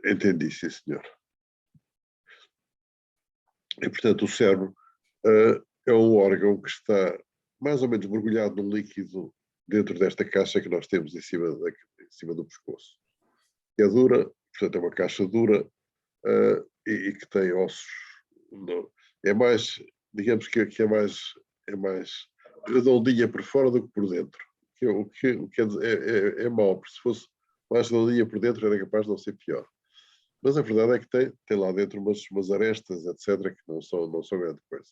Entendi, sim, senhor. E, portanto, o cérebro é um órgão que está mais ou menos mergulhado num líquido dentro desta caixa que nós temos em cima do pescoço. Que é dura, portanto, é uma caixa dura e que tem ossos. É mais, digamos que é mais redondinha por fora do que por dentro. O que é mau, porque se fosse mais redondinha por dentro era capaz de não ser pior. Mas a verdade é que tem lá dentro umas arestas, etc., que não são grande coisa.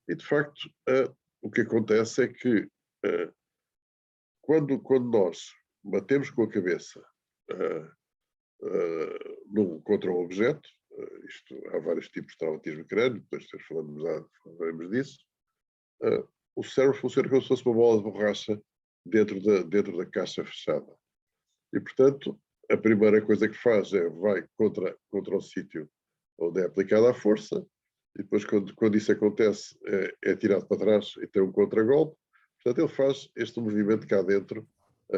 E, de facto, o que acontece é que quando nós batemos com a cabeça contra um objeto, há vários tipos de traumatismo crânio, depois falaremos disso, o cérebro funciona como se fosse uma bola de borracha dentro da caixa fechada. E, portanto, a primeira coisa que faz vai contra o sítio onde é aplicada a força, e depois, quando isso acontece, é tirado para trás e tem um contragolpe. Portanto, ele faz este movimento cá dentro,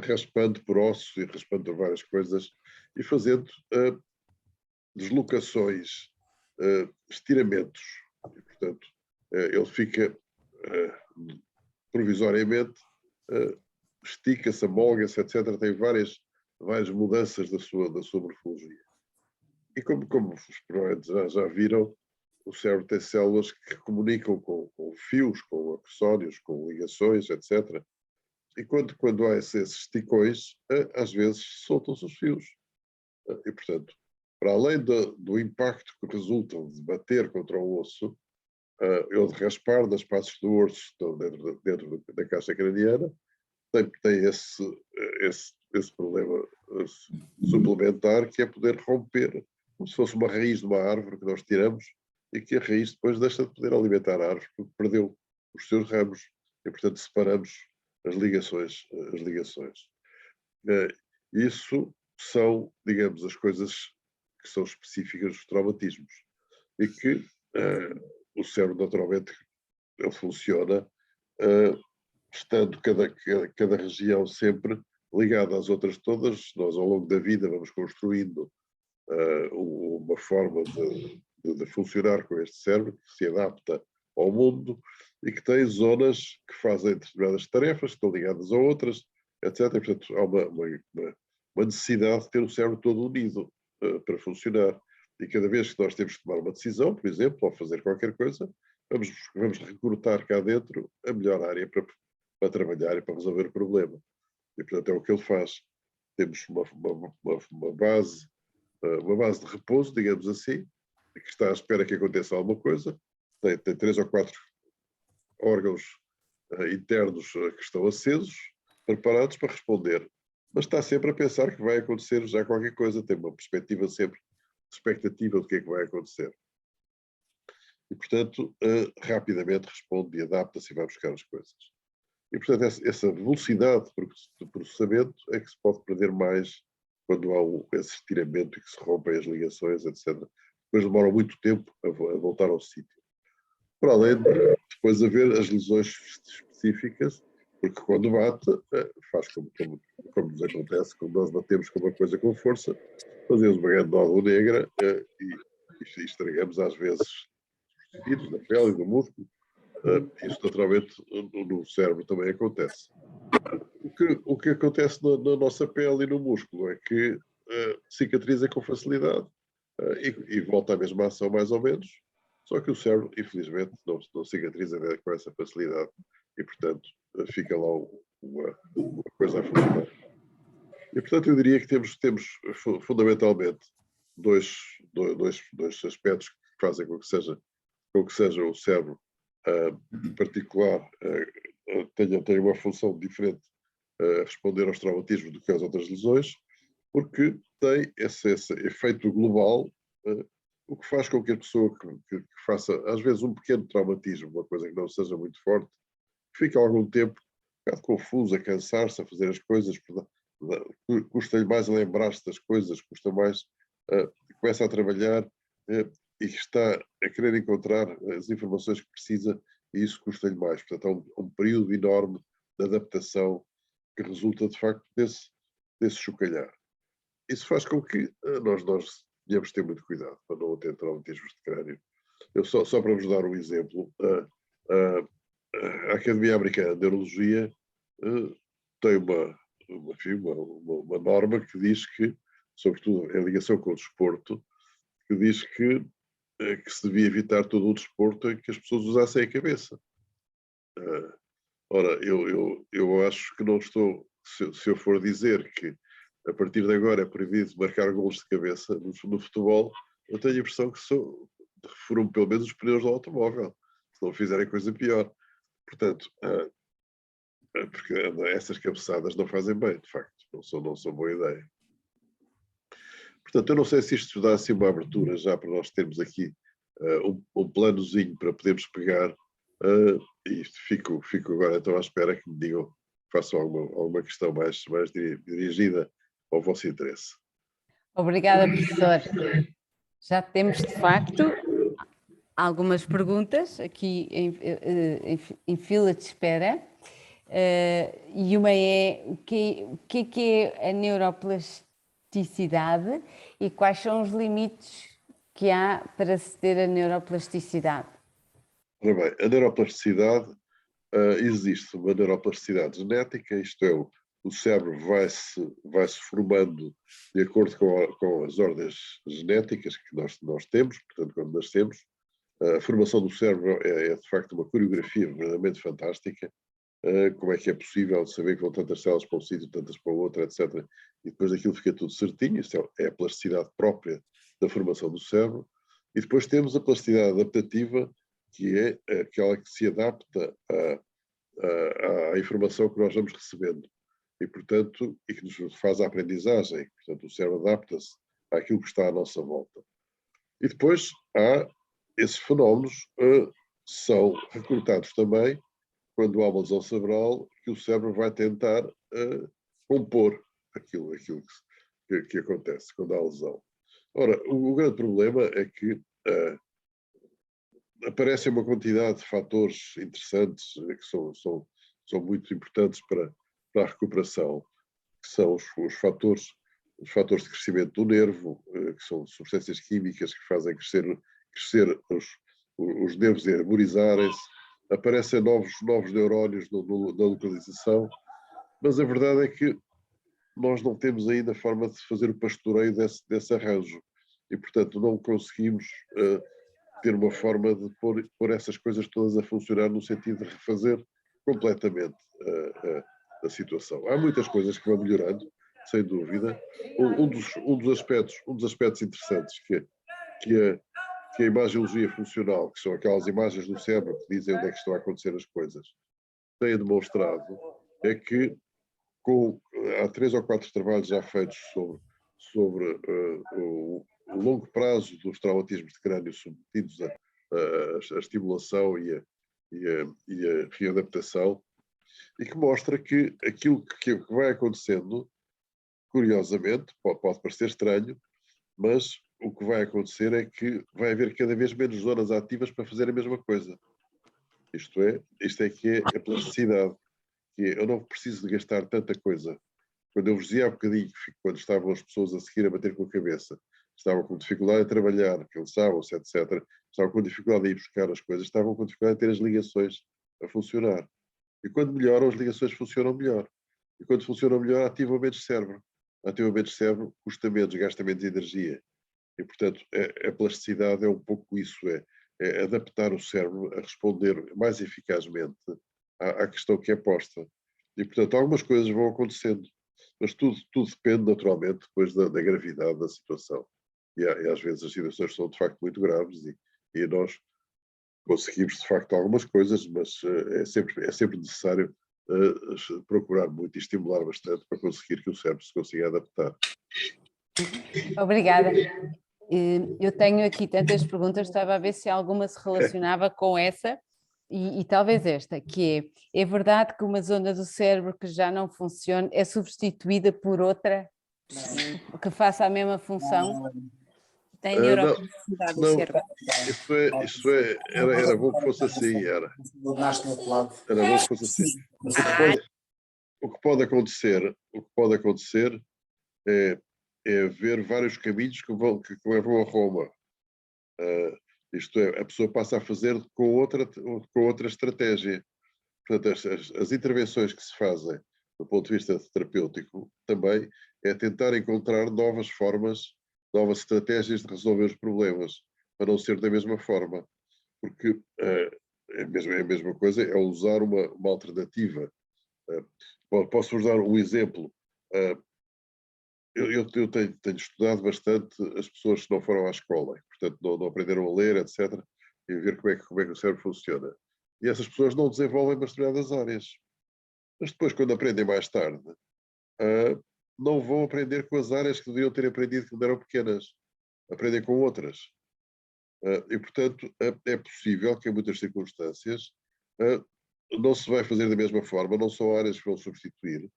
raspando por ossos e raspando por várias coisas, e fazendo deslocações, estiramentos. E, portanto, ele fica provisoriamente, estica-se, amolga-se, etc. Tem várias mudanças da sua morfologia. E como os provavelmente já viram, o cérebro tem células que comunicam com fios, com axónios, com ligações, etc. E quando há esses esticões, às vezes soltam-se os fios. E, portanto, para além do impacto que resulta de bater contra o osso, ou de raspar nas partes do osso que estão dentro da caixa craniana, tem esse problema suplementar, que é poder romper, como se fosse uma raiz de uma árvore que nós tiramos, e que a raiz depois deixa de poder alimentar a árvore, porque perdeu os seus ramos, e, portanto, separamos as ligações. Isso são, digamos, as coisas que são específicas dos traumatismos, e que o cérebro, naturalmente, ele funciona estando cada região sempre ligada às outras todas. Nós, ao longo da vida, vamos construindo uma forma de funcionar com este cérebro que se adapta ao mundo e que tem zonas que fazem determinadas tarefas, que estão ligadas a outras, etc. E, portanto, há uma necessidade de ter o cérebro todo unido para funcionar. E cada vez que nós temos que tomar uma decisão, por exemplo, ou fazer qualquer coisa, vamos recrutar cá dentro a melhor área para trabalhar e para resolver o problema. E, portanto, é o que ele faz. Temos uma base de repouso, digamos assim, que está à espera que aconteça alguma coisa. Tem 3 ou 4 órgãos internos que estão acesos, preparados para responder. Mas está sempre a pensar que vai acontecer já qualquer coisa, tem uma perspectiva sempre, expectativa do que é que vai acontecer. E, portanto, rapidamente responde e adapta-se e vai buscar as coisas. E, portanto, essa velocidade de processamento é que se pode perder mais quando há esse estiramento e que se rompem as ligações, etc. Depois demora muito tempo a voltar ao sítio. Para além de depois haver as lesões específicas, porque quando bate, faz como nos acontece, quando nós batemos com uma coisa com força, fazemos uma grande nódoa negra e estragamos às vezes os tecidos da pele e do músculo. Isso naturalmente no cérebro também acontece. O que acontece na nossa pele e no músculo é que cicatriza com facilidade e volta à mesma ação mais ou menos, só que o cérebro, infelizmente, não cicatriza com essa facilidade e, portanto, fica lá uma coisa a funcionar. E, portanto, eu diria que temos fundamentalmente dois aspectos que fazem com que seja o cérebro particular tenha uma função diferente a responder aos traumatismos do que às outras lesões, porque tem esse efeito global, o que faz com que a pessoa que faça, às vezes, um pequeno traumatismo, uma coisa que não seja muito forte, fique algum tempo um bocado confusa, a cansar-se, a fazer as coisas, custa-lhe mais a lembrar-se das coisas, custa mais, começa a trabalhar e está a querer encontrar as informações que precisa, e isso custa-lhe mais. Portanto, há um período enorme de adaptação que resulta, de facto, desse chocalhar. Isso faz com que nós tenhamos de ter muito cuidado para não ter traumatismos de crânio. Eu só para vos dar um exemplo, a Academia Americana de Neurologia tem uma norma que diz que, sobretudo em ligação com o desporto, que diz que se devia evitar todo o desporto em que as pessoas usassem a cabeça. Ora, eu acho que não estou, se eu for dizer que a partir de agora é proibido marcar golos de cabeça no futebol, eu tenho a impressão que foram pelo menos os pneus do automóvel, se não fizerem coisa pior. Portanto, porque essas cabeçadas não fazem bem, de facto, não são boa ideia. Portanto, eu não sei se isto dá assim uma abertura já para nós termos aqui um planozinho para podermos pegar e fico agora então à espera que me digam, façam alguma questão mais dirigida ao vosso interesse. Obrigada, professor. Já temos, de facto, algumas perguntas aqui em fila de espera. E uma é o que é a neuroplasticidade e quais são os limites que há para se ter a neuroplasticidade? Ora bem, a neuroplasticidade, existe uma neuroplasticidade genética, isto é, o cérebro vai-se formando de acordo com as ordens genéticas que nós temos, portanto, quando nascemos. A formação do cérebro é de facto uma coreografia verdadeiramente fantástica. Como é que é possível saber que vão tantas células para um sítio, tantas para o outro, etc. E depois aquilo fica tudo certinho, isso é a plasticidade própria da formação do cérebro. E depois temos a plasticidade adaptativa, que é aquela que se adapta à informação que nós vamos recebendo. E, portanto, e que nos faz a aprendizagem. Portanto, o cérebro adapta-se àquilo que está à nossa volta. E depois há esses fenómenos, são recrutados também quando há uma lesão cerebral, que o cérebro vai tentar compor aquilo que acontece quando há lesão. Ora, o grande problema é que aparece uma quantidade de fatores interessantes que são muito importantes para a recuperação, que são os fatores de crescimento do nervo, que são substâncias químicas que fazem crescer os nervos e arborizarem-se. Aparecem novos neurónios na localização, mas a verdade é que nós não temos ainda forma de fazer o pastoreio desse arranjo e, portanto, não conseguimos ter uma forma de pôr essas coisas todas a funcionar no sentido de refazer completamente a situação. Há muitas coisas que vão melhorando, sem dúvida. Um dos aspectos interessantes que a imagiologia funcional, que são aquelas imagens do cérebro que dizem onde é que estão a acontecer as coisas, tem demonstrado é que há 3 ou 4 trabalhos já feitos sobre o longo prazo dos traumatismos de crânio submetidos à estimulação e a readaptação, e que mostra que aquilo que vai acontecendo, curiosamente, pode parecer estranho, mas o que vai acontecer é que vai haver cada vez menos zonas ativas para fazer a mesma coisa. Isto é que é a plasticidade, que eu não preciso de gastar tanta coisa. Quando eu vos dizia há bocadinho, quando estavam as pessoas a seguir a bater com a cabeça, estavam com dificuldade em trabalhar, cansavam-se, etc., estavam com dificuldade em ir buscar as coisas, estavam com dificuldade em ter as ligações a funcionar. E quando melhoram, as ligações funcionam melhor. E quando funcionam melhor, ativam menos cérebro. Ativam menos cérebro, custa menos, gasta menos energia. E, portanto, a plasticidade é um pouco isso, é adaptar o cérebro a responder mais eficazmente à questão que é posta. E, portanto, algumas coisas vão acontecendo, mas tudo depende, naturalmente, depois da gravidade da situação. E às vezes as situações são, de facto, muito graves e nós conseguimos, de facto, algumas coisas, mas é sempre necessário procurar muito e estimular bastante para conseguir que o cérebro se consiga adaptar. Obrigada. Eu tenho aqui tantas perguntas, estava a ver se alguma se relacionava com essa e talvez esta, que é verdade que uma zona do cérebro que já não funciona é substituída por outra que faça a mesma função? Tem neuroplasticidade do cérebro. Era bom que fosse assim, era bom que fosse assim. o que pode acontecer é ver vários caminhos que levam a Roma. Isto é, a pessoa passa a fazer com outra estratégia. Portanto, as intervenções que se fazem do ponto de vista terapêutico também é tentar encontrar novas formas, novas estratégias de resolver os problemas, para não ser da mesma forma. Porque é a mesma coisa, é usar uma alternativa. Posso-vos dar um exemplo. Eu tenho estudado bastante as pessoas que não foram à escola, portanto não aprenderam a ler, etc., e ver como é que o cérebro funciona. E essas pessoas não desenvolvem umas determinadas áreas. Mas depois, quando aprendem mais tarde, não vão aprender com as áreas que deveriam ter aprendido quando eram pequenas. Aprendem com outras. E, portanto, é possível que em muitas circunstâncias não se vai fazer da mesma forma, não são áreas que vão substituir,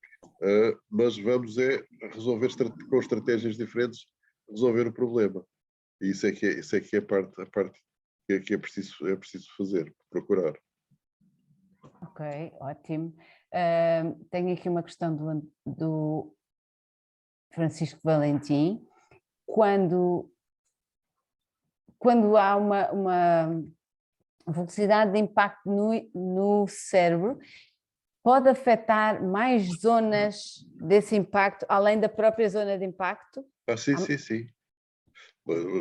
mas vamos resolver com estratégias diferentes, resolver o problema. E isso é que é a parte que é preciso fazer, procurar. Ok, ótimo. Tenho aqui uma questão do Francisco Valentim. Quando há uma velocidade de impacto no cérebro, pode afetar mais zonas desse impacto, além da própria zona de impacto? Sim.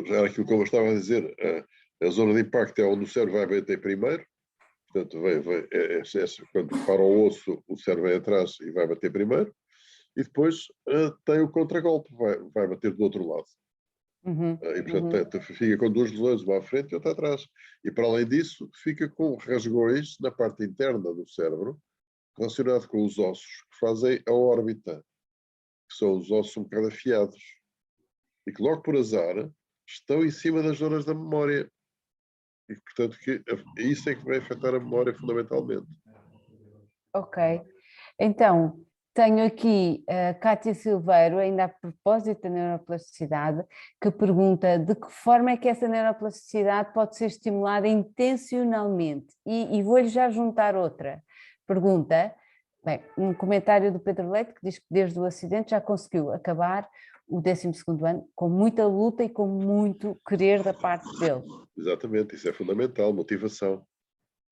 Era aquilo que eu estava a dizer. A zona de impacto é onde o cérebro vai bater primeiro. Portanto, quando para o osso, o cérebro vai atrás e vai bater primeiro. E depois tem o contragolpe, vai bater do outro lado. E, portanto, fica com duas lesões, uma à frente e outra atrás. E, para além disso, fica com rasgões na parte interna do cérebro, relacionado com os ossos que fazem a órbita, que são os ossos um bocado afiados. E que, logo por azar, estão em cima das zonas da memória. E, portanto, isso é que vai afetar a memória fundamentalmente. Ok. Então, tenho aqui a Cátia Silveiro, ainda a propósito da neuroplasticidade, que pergunta de que forma é que essa neuroplasticidade pode ser estimulada intencionalmente. E vou-lhe já juntar outra pergunta. Bem, um comentário do Pedro Leite que diz que desde o acidente já conseguiu acabar o 12º ano com muita luta e com muito querer da parte dele. Exatamente, isso é fundamental, motivação.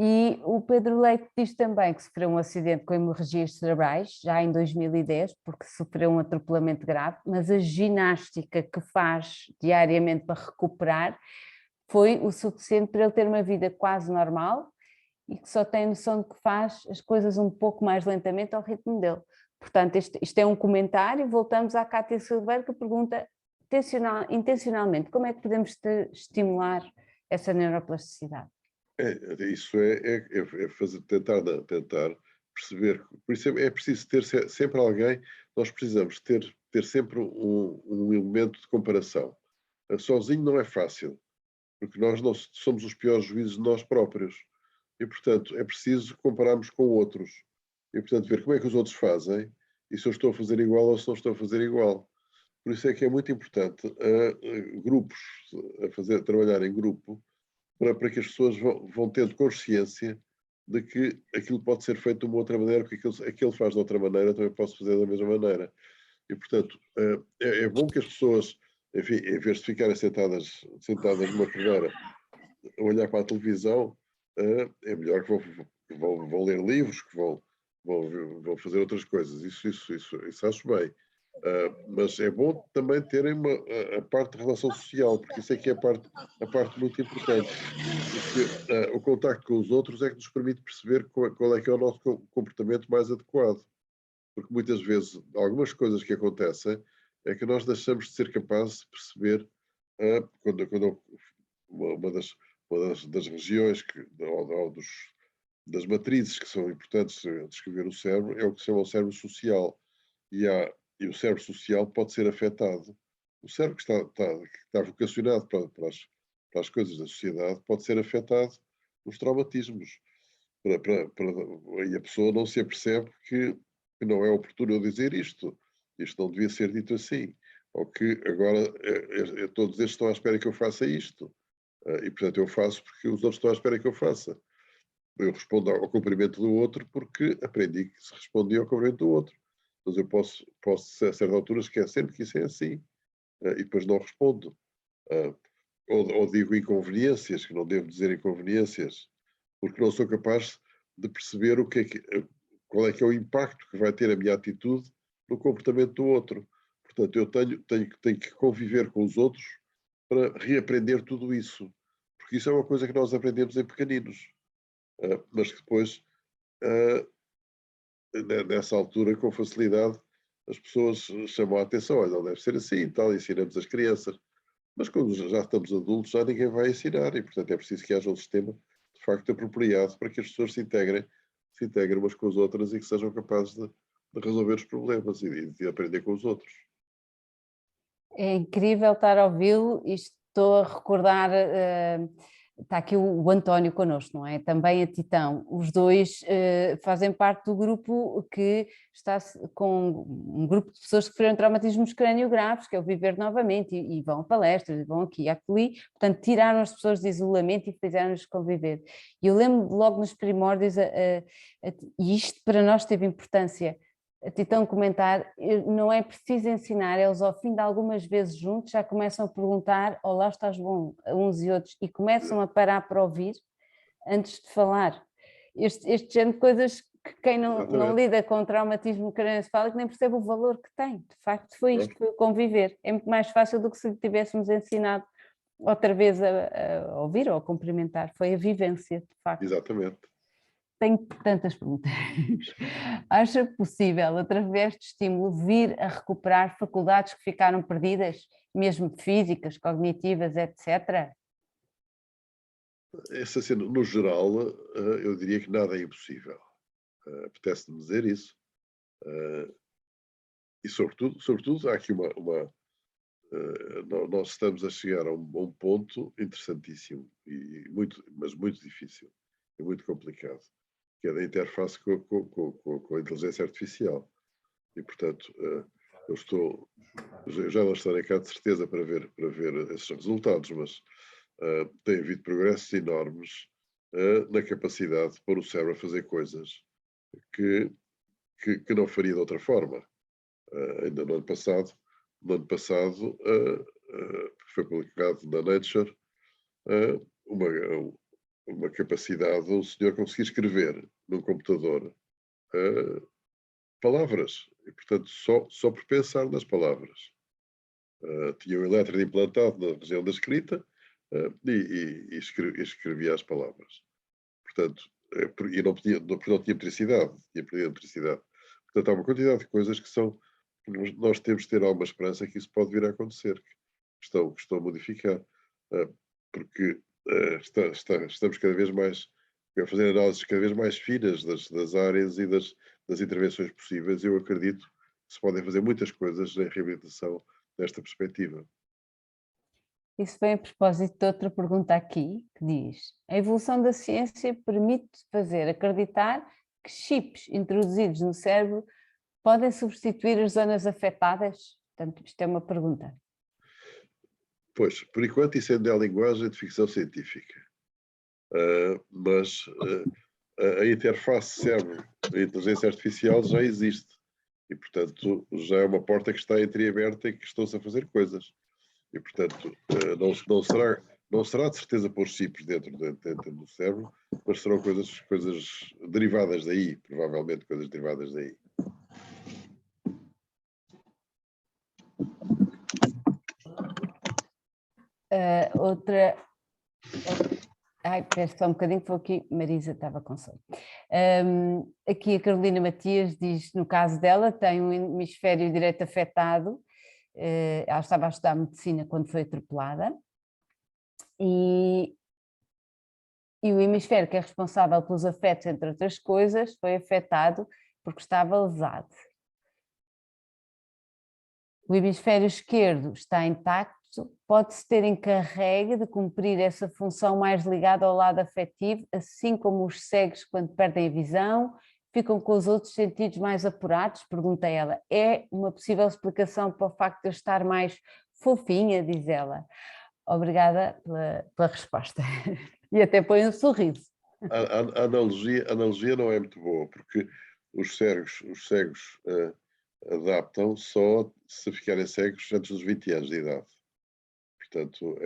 E o Pedro Leite diz também que sofreu um acidente com hemorragias cerebrais, já em 2010, porque sofreu um atropelamento grave, mas a ginástica que faz diariamente para recuperar foi o suficiente para ele ter uma vida quase normal e que só tem noção de que faz as coisas um pouco mais lentamente ao ritmo dele. Portanto, isto é um comentário. Voltamos à Cátia Silveira, que pergunta intencionalmente como é que podemos estimular essa neuroplasticidade. Isso tentar perceber. Por isso é preciso ter sempre alguém, nós precisamos ter sempre um elemento de comparação. Sozinho não é fácil, porque nós não somos os piores juízes de nós próprios. E, portanto, é preciso compararmos com outros. E, portanto, ver como é que os outros fazem e se eu estou a fazer igual ou se não estou a fazer igual. Por isso é que é muito importante grupos, trabalhar em grupo, para que as pessoas vão tendo consciência de que aquilo pode ser feito de uma outra maneira, porque aquilo faz de outra maneira, também posso fazer da mesma maneira. E, portanto, é bom que as pessoas, enfim, em vez de ficarem sentadas numa cadeira a olhar para a televisão, é melhor que vão ler livros, que vão fazer outras coisas. Isso acho bem. Mas é bom também terem a parte de relação social, porque isso é que é a parte muito importante. Porque o contacto com os outros é que nos permite perceber qual é que é o nosso comportamento mais adequado. Porque muitas vezes, algumas coisas que acontecem é que nós deixamos de ser capazes de perceber quando uma das regiões das matrizes que são importantes de descrever o cérebro é o que se chama o cérebro social. E o cérebro social pode ser afetado. O cérebro que está vocacionado para as coisas da sociedade pode ser afetado nos traumatismos. E a pessoa não se apercebe que não é oportuno eu dizer isto. Isto não devia ser dito assim. Ou que agora todos estes estão à espera que eu faça isto. E, portanto, eu faço porque os outros estão à espera que eu faça. eu respondo ao cumprimento do outro porque aprendi que se respondia ao cumprimento do outro. Mas eu posso a certa altura, esquecer-me que isso é assim, e depois não respondo. Ou digo inconveniências, que não devo dizer inconveniências, porque não sou capaz de perceber qual é que é o impacto que vai ter a minha atitude no comportamento do outro. Portanto, eu tenho que conviver com os outros para reaprender tudo isso. Porque isso é uma coisa que nós aprendemos em pequeninos. Mas que depois, nessa altura, com facilidade, as pessoas chamam a atenção. Olha, não deve ser assim e tal, ensinamos as crianças. Mas quando já estamos adultos, já ninguém vai ensinar. E, portanto, é preciso que haja um sistema, de facto, apropriado para que as pessoas se integrem umas com as outras e que sejam capazes de resolver os problemas e de aprender com os outros. É incrível estar a ouvi-lo e estou a recordar, está aqui o António connosco, não é? Também a Titão. Os dois fazem parte do grupo que está com um grupo de pessoas que sofreram traumatismos crânio-graves, que é o Viver Novamente, e vão a palestras, e vão aqui e acolhi, portanto tiraram as pessoas de isolamento e fizeram-nos conviver. E eu lembro logo nos primórdios, e isto para nós teve importância, a Titão comentar, não é preciso ensinar, eles ao fim de algumas vezes juntos já começam a perguntar, olá, estás bom, uns e outros, e começam a parar para ouvir antes de falar. Este género de coisas que quem não lida com traumatismo crânioencefálico nem percebe o valor que tem. De facto foi isto, foi o conviver. É muito mais fácil do que se tivéssemos ensinado outra vez a ouvir ou a cumprimentar. Foi a vivência, de facto. Exatamente. Tenho tantas perguntas. Acha possível, através de estímulo, vir a recuperar faculdades que ficaram perdidas, mesmo físicas, cognitivas, etc.? No geral, eu diria que nada é impossível. Apetece-me dizer isso. E, sobretudo, há aqui nós estamos a chegar a um ponto interessantíssimo, mas muito difícil e muito complicado, que é da interface com a inteligência artificial. E, portanto, já não estarei cá de certeza para ver esses resultados, mas tem havido progressos enormes na capacidade de pôr o cérebro a fazer coisas que não faria de outra forma. Ainda no ano passado foi publicado na Nature uma capacidade de um senhor conseguir escrever num computador palavras, e portanto só por pensar nas palavras. Tinha um elétrodo implantado na região da escrita e escrevia as palavras. Portanto, e não tinha motricidade, tinha perdido a motricidade. Portanto, há uma quantidade de coisas que nós temos de ter alguma esperança que isso pode vir a acontecer, que estão a modificar, porque estamos cada vez mais a fazer análises cada vez mais finas das áreas e das intervenções possíveis. Eu acredito que se podem fazer muitas coisas em reabilitação nesta perspectiva. Isso vem a propósito de outra pergunta aqui, que diz: a evolução da ciência permite fazer acreditar que chips introduzidos no cérebro podem substituir as zonas afetadas? Portanto, isto é uma pergunta. Pois, por enquanto isso ainda é a linguagem de ficção científica. Mas a interface cérebro e inteligência artificial já existe. E, portanto, já é uma porta que está entreaberta e que estão-se a fazer coisas. E, portanto, não será de certeza pôr chips dentro do cérebro, mas serão coisas derivadas daí, provavelmente coisas derivadas daí. Outra... Ai, espera só um bocadinho, que foi aqui, Marisa estava com sono. Aqui a Carolina Matias diz, no caso dela, tem um hemisfério direito afetado, ela estava a estudar medicina quando foi atropelada, e o hemisfério que é responsável pelos afetos, entre outras coisas, foi afetado porque estava lesado. O hemisfério esquerdo está intacto, pode-se ter encarregue de cumprir essa função mais ligada ao lado afetivo, assim como os cegos, quando perdem a visão, ficam com os outros sentidos mais apurados? Pergunta ela. É uma possível explicação para o facto de eu estar mais fofinha, diz ela. Obrigada pela resposta. E até põe um sorriso. a analogia não é muito boa, porque os cegos adaptam só se ficarem cegos antes dos 20 anos de idade. Portanto,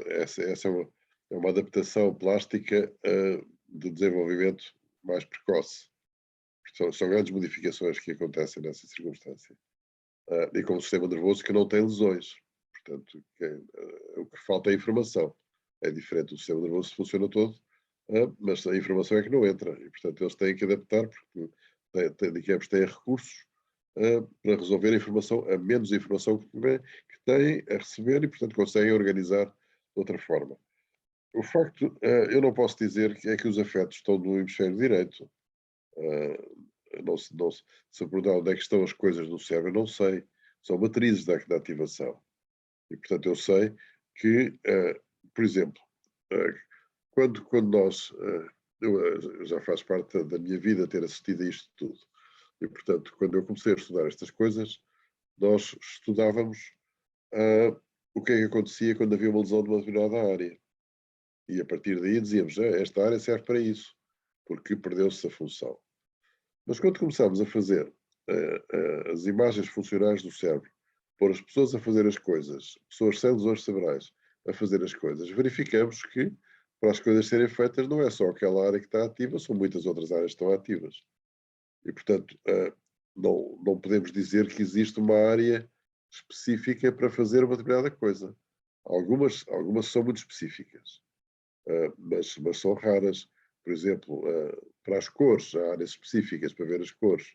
essa é uma adaptação plástica de desenvolvimento mais precoce. São grandes modificações que acontecem nessa circunstância. E com o sistema nervoso que não tem lesões. Portanto, o que falta é informação. É diferente, o sistema nervoso funciona todo, mas a informação é que não entra. E, portanto, eles têm que adaptar, porque digamos, têm recursos para resolver a informação, a menos informação que têm a receber e, portanto, conseguem organizar de outra forma. O facto, eu não posso dizer que é que os afetos estão no hemisfério direito. Se eu perguntar onde é que estão as coisas no cérebro, eu não sei. São matrizes da ativação. E, portanto, eu sei que, por exemplo, quando nós... eu já faz parte da minha vida ter assistido a isto tudo. E, portanto, quando eu comecei a estudar estas coisas, nós estudávamos o que é que acontecia quando havia uma lesão de uma determinada área. E, a partir daí, dizíamos, esta área serve para isso, porque perdeu-se a função. Mas quando começámos a fazer as imagens funcionais do cérebro, pôr as pessoas a fazer as coisas, pessoas sem lesões cerebrais a fazer as coisas, verificamos que para as coisas serem feitas não é só aquela área que está ativa, são muitas outras áreas que estão ativas. E, portanto, não podemos dizer que existe uma área específica para fazer uma determinada coisa. Algumas são muito específicas, mas são raras. Por exemplo, para as cores, há áreas específicas para ver as cores,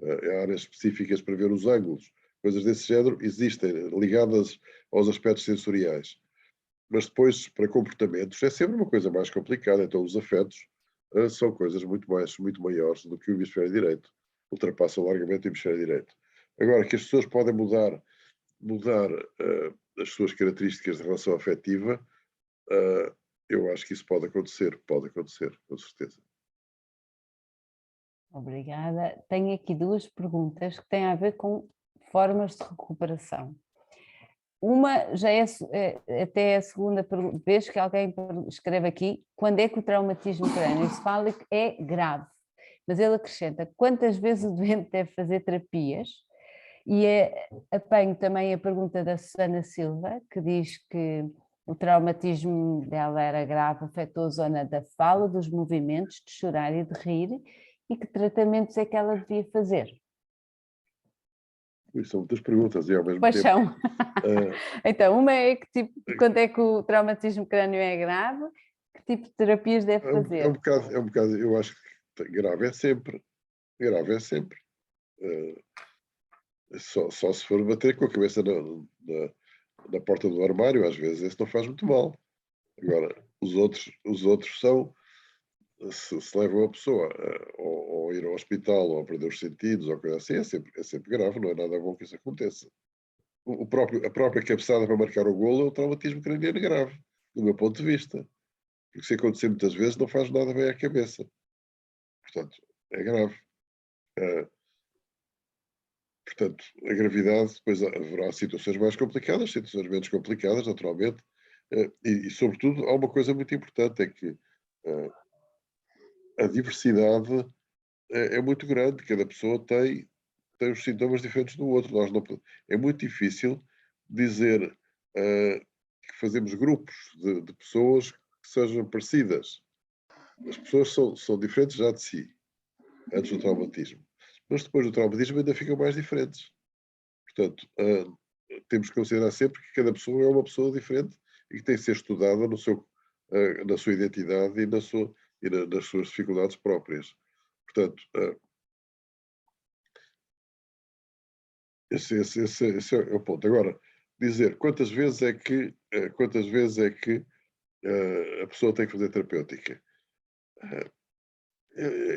há áreas específicas para ver os ângulos, coisas desse género existem, ligadas aos aspectos sensoriais. Mas depois, para comportamentos, é sempre uma coisa mais complicada. Então, os afetos são coisas muito maiores do que o hemisfério direito. Ultrapassam largamente o hemisfério direito. Agora, que as pessoas podem mudar as suas características de relação afetiva, eu acho que isso pode acontecer, com certeza. Obrigada. Tenho aqui duas perguntas que têm a ver com formas de recuperação. Uma já até a segunda vez que alguém escreve aqui, quando é que o traumatismo crânioencefálico é grave? Mas ele acrescenta, quantas vezes o doente deve fazer terapias? E apanho também a pergunta da Susana Silva, que diz que o traumatismo dela era grave, afetou a zona da fala, dos movimentos, de chorar e de rir, e que tratamentos é que ela devia fazer? São muitas perguntas e ao mesmo Pois tempo... são. Então, uma é que tipo, quando é que o traumatismo crânio é grave, que tipo de terapias deve fazer? É um bocado, eu acho que grave é sempre. Grave é sempre. Só se for bater com a cabeça na porta do armário, às vezes isso não faz muito mal. Agora, os outros são, se levam a pessoa ou ir ao hospital ou a perder os sentidos ou coisa assim, é sempre grave, não é nada bom que isso aconteça. A própria cabeçada para marcar o golo é um traumatismo craniano grave, do meu ponto de vista. Porque se acontecer muitas vezes não faz nada bem à cabeça. Portanto, é grave. Portanto, a gravidade, depois haverá situações mais complicadas, situações menos complicadas, naturalmente, e sobretudo, há uma coisa muito importante, é que a diversidade é muito grande, cada pessoa tem os sintomas diferentes do outro. É muito difícil dizer que fazemos grupos de pessoas que sejam parecidas. As pessoas são diferentes já de si, antes do traumatismo. Mas depois do traumatismo ainda ficam mais diferentes. Portanto, temos que considerar sempre que cada pessoa é uma pessoa diferente e que tem que ser estudada na sua identidade e nas suas dificuldades próprias. Portanto, esse é o ponto. Agora, dizer quantas vezes é que a pessoa tem que fazer terapêutica.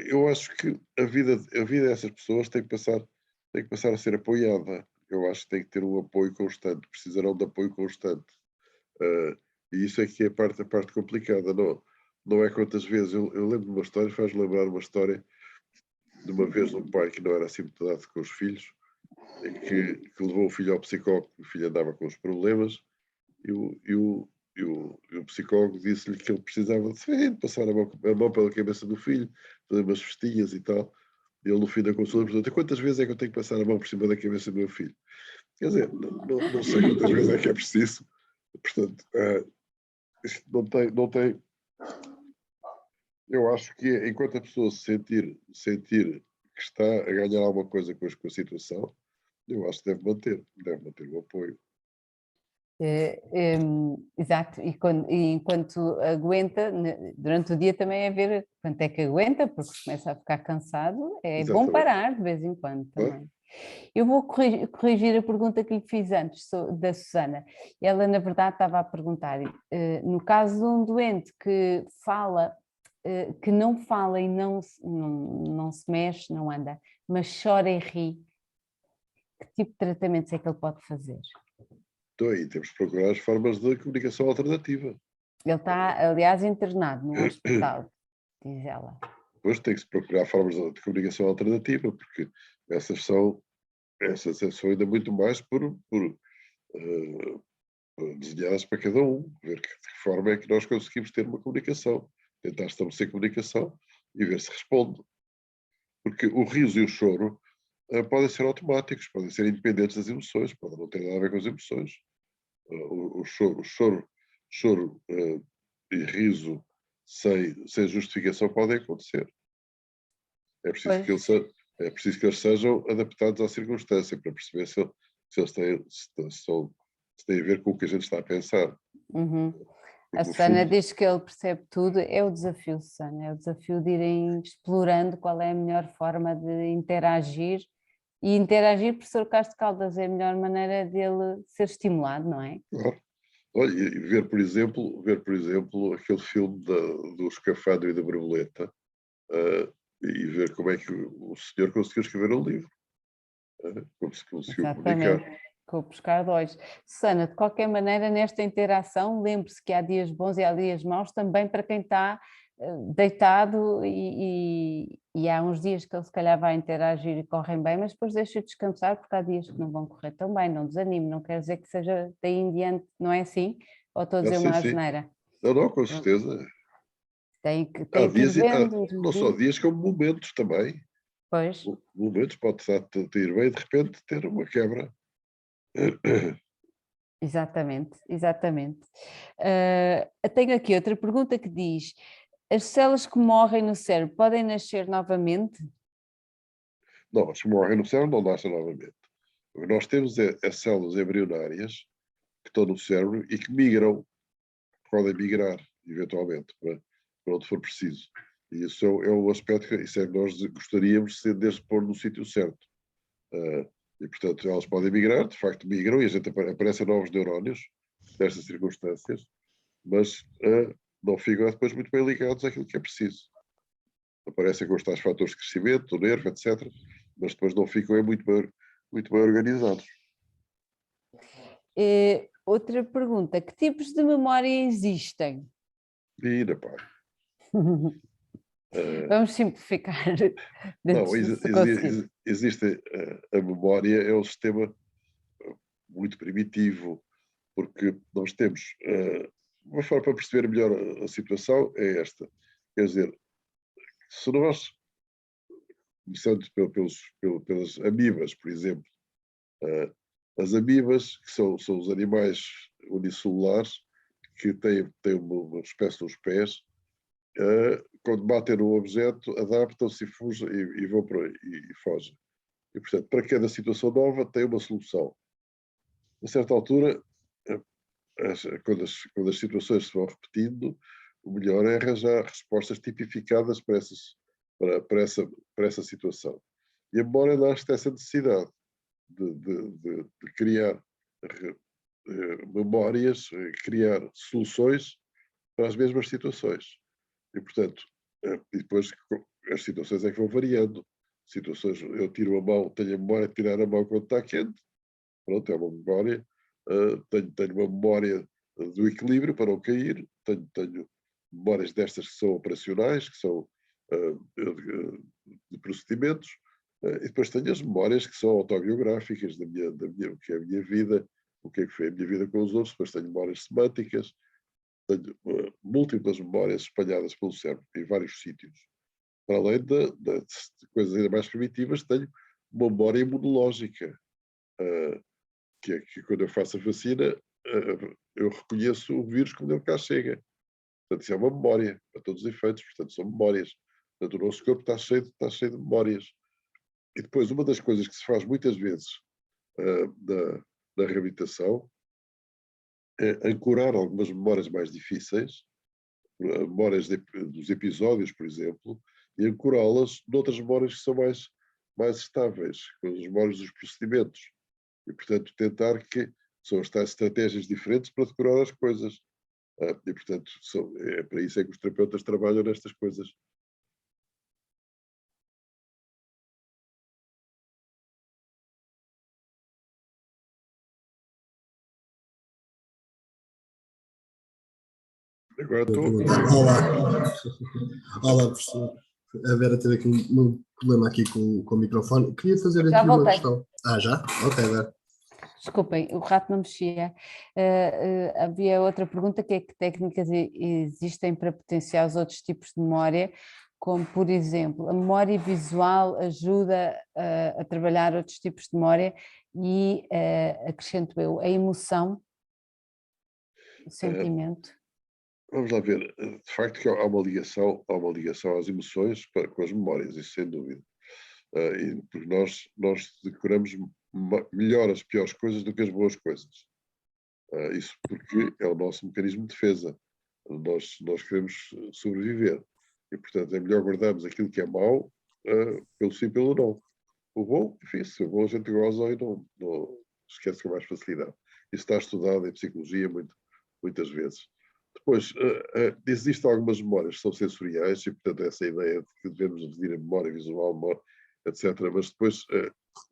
Eu acho que a vida dessas pessoas tem que passar a ser apoiada. Eu acho que tem que ter um apoio constante, precisarão de apoio constante. E isso é que é a parte complicada. Não é quantas vezes. Eu lembro de uma história, faz-me lembrar uma história de uma vez de um pai que não era assim muito dado com os filhos, que levou o filho ao psicólogo, o filho andava com os problemas, e o o psicólogo disse-lhe que ele precisava de passar a mão pela cabeça do filho, fazer umas festinhas e tal. E ele, no fim da consulta, perguntou: quantas vezes é que eu tenho que passar a mão por cima da cabeça do meu filho? Quer dizer, não sei quantas vezes é que é preciso. Portanto, isto não tem. Eu acho que enquanto a pessoa se sentir que está a ganhar alguma coisa com a situação, eu acho que deve manter o apoio. Exato, e enquanto aguenta, durante o dia também é ver quanto é que aguenta, porque se começa a ficar cansado, é bom Exatamente. parar de vez em quando também. Eu vou corrigir a pergunta que lhe fiz antes, da Susana. Ela, na verdade, estava a perguntar, no caso de um doente que fala, que não fala e não se mexe, não anda, mas chora e ri, que tipo de tratamentos é que ele pode fazer? Então aí temos que procurar as formas de comunicação alternativa. Ele está, aliás, internado no hospital, diz ela. Depois tem que se procurar formas de comunicação alternativa, porque essas são ainda muito mais desenhadas para cada um, ver de que forma é que nós conseguimos ter uma comunicação, tentar estabelecer comunicação e ver se responde. Porque o riso e o choro podem ser automáticos, podem ser independentes das emoções, podem não ter nada a ver com as emoções. O choro e riso sem justificação podem acontecer. É preciso que eles sejam adaptados à circunstância para perceber se eles têm a ver com o que a gente está a pensar. Uhum. A Susana diz que ele percebe tudo. É o desafio, Susana, é o desafio de irem explorando qual é a melhor forma de interagir. E interagir, professor Castro Caldas, é a melhor maneira dele ser estimulado, não é? Claro. Olha, e ver, por exemplo, aquele filme do Escafandro e da Borboleta, e ver como é que o senhor conseguiu escrever um livro, como se conseguiu comunicar. Com o pescar de olhos. Susana, de qualquer maneira, nesta interação, lembre-se que há dias bons e há dias maus também para quem está deitado e há uns dias que ele se calhar vai interagir e correm bem, mas depois deixa descansar porque há dias que não vão correr tão bem, não desanime, não quer dizer que seja daí em diante, não é assim? Ou estou a dizer uma asneira? Não, com certeza. Tem que ir vendo. Não só dias, como momentos também. Pois. Momentos, pode estar a ir bem e de repente ter uma quebra. Exatamente. Tenho aqui outra pergunta que diz: as células que morrem no cérebro podem nascer novamente? Não, as que morrem no cérebro não nascem novamente. O que nós temos é células embrionárias que estão no cérebro e que podem migrar, eventualmente, para onde for preciso. E isso é o aspecto isso é que nós gostaríamos de pôr no sítio certo. E, portanto, elas podem migrar, de facto migram, e a gente aparecem novos neurónios nestas circunstâncias, mas não ficam depois muito bem ligados àquilo que é preciso. Aparecem com os tais fatores de crescimento, o nervo, etc., mas depois não ficam muito bem organizados. Outra pergunta: que tipos de memória existem? Vira, pá. Vamos simplificar. Não, existe a memória, é um sistema muito primitivo, porque nós temos uma forma para perceber melhor a situação é esta. Quer dizer, se nós, começando pelas amibas, por exemplo, as amibas, que são os animais unicelulares, que têm uma espécie nos pés, quando batem no objeto, adaptam-se e vão e fogem. E, portanto, para cada situação nova tem uma solução. A certa altura, quando as situações se vão repetindo, o melhor é arranjar respostas tipificadas para essa situação. E a memória nasce dessa necessidade de criar memórias, criar soluções para as mesmas situações. E, portanto, e depois as situações é que vão variando. Situações, eu tiro a mão, tenho a memória de tirar a mão quando está quente, pronto, é uma memória. Tenho uma memória do equilíbrio para não cair, tenho memórias destas que são operacionais, que são de procedimentos, e depois tenho as memórias que são autobiográficas o que é a minha vida, o que é que foi a minha vida com os outros, depois tenho memórias semânticas, tenho múltiplas memórias espalhadas pelo cérebro, em vários sítios. Para além de coisas ainda mais primitivas, tenho uma memória imunológica, que é que quando eu faço a vacina, eu reconheço o vírus quando ele cá chega. Portanto, isso é uma memória, para todos os efeitos, portanto, são memórias. Portanto, o nosso corpo está cheio de memórias. E depois, uma das coisas que se faz muitas vezes na reabilitação é ancorar algumas memórias mais difíceis, memórias dos episódios, por exemplo, e ancorá-las noutras memórias que são mais estáveis, com as memórias dos procedimentos. E, portanto, tentar que são as tais estratégias diferentes para decorar as coisas. E, portanto, é para isso é que os terapeutas trabalham nestas coisas. Agora estou. Olá, professor. A Vera teve aqui um problema aqui com o microfone. Queria fazer Já aqui uma voltei. questão. Já? Ok, Vera. Desculpem, o rato não mexia. Havia outra pergunta, que é que técnicas existem para potenciar os outros tipos de memória, como, por exemplo, a memória visual ajuda a trabalhar outros tipos de memória e, acrescento eu, a emoção, o sentimento. Vamos lá ver. De facto, que há uma ligação às emoções com as memórias, isso sem dúvida. Porque nós decoramos melhor as piores coisas do que as boas coisas. Isso porque é o nosso mecanismo de defesa. Nós queremos sobreviver. E, portanto, é melhor guardarmos aquilo que é mau pelo sim, pelo não. O bom, enfim, se o bom a gente goza e não esquece com mais facilidade. Isso está estudado em psicologia muitas vezes. Depois, existem algumas memórias que são sensoriais, e, portanto, essa ideia de que devemos dividir a memória visual, etc. Mas depois,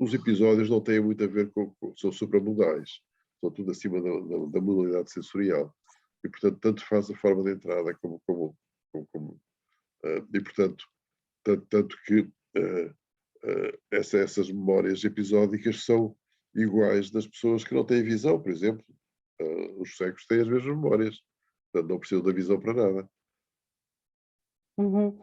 os episódios não têm muito a ver são supramodais, são tudo acima da modalidade sensorial. E, portanto, tanto faz a forma de entrada como e, portanto, tanto que essas memórias episódicas são iguais das pessoas que não têm visão, por exemplo. Os cegos têm as mesmas memórias, portanto, não precisam da visão para nada. Uhum.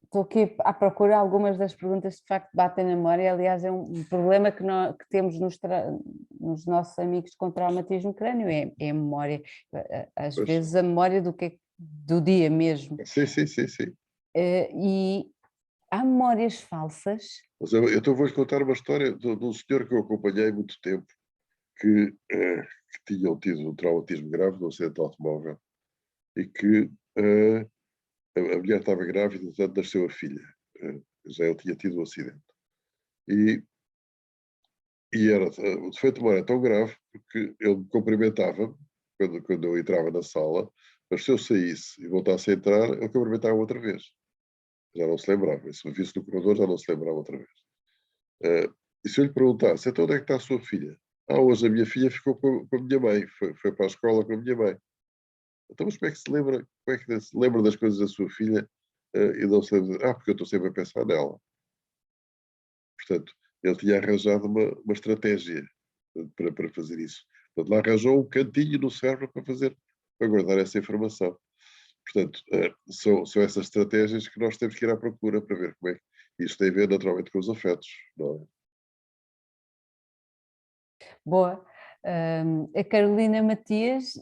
Estou aqui à procura, algumas das perguntas de facto batem na memória. Aliás, é um problema que temos nos nossos amigos com traumatismo crânio, é a memória, às vezes a memória do dia mesmo. Sim. E há memórias falsas. Mas eu vou-lhe contar uma história de um senhor que eu acompanhei há muito tempo, que tinham tido um traumatismo grave no acidente de automóvel e que a mulher estava grávida, portanto nasceu a filha. Já ele tinha tido um acidente. E o defeito de memória era tão grave porque ele me cumprimentava quando eu entrava na sala, mas se eu saísse e voltasse a entrar, ele cumprimentava outra vez. Já não se lembrava. E se me visse no corredor, já não se lembrava outra vez. E se eu lhe perguntasse, então onde é que está a sua filha? Hoje a minha filha ficou com a minha mãe, foi para a escola com a minha mãe. Então, mas como é que se lembra das coisas da sua filha e não se lembra? Porque eu estou sempre a pensar nela. Portanto, ele tinha arranjado uma estratégia para fazer isso. Portanto, lá arranjou um cantinho no cérebro para guardar essa informação. Portanto, são essas estratégias que nós temos que ir à procura para ver como é que isto tem a ver naturalmente com os afetos, não é? Boa. A Carolina Matias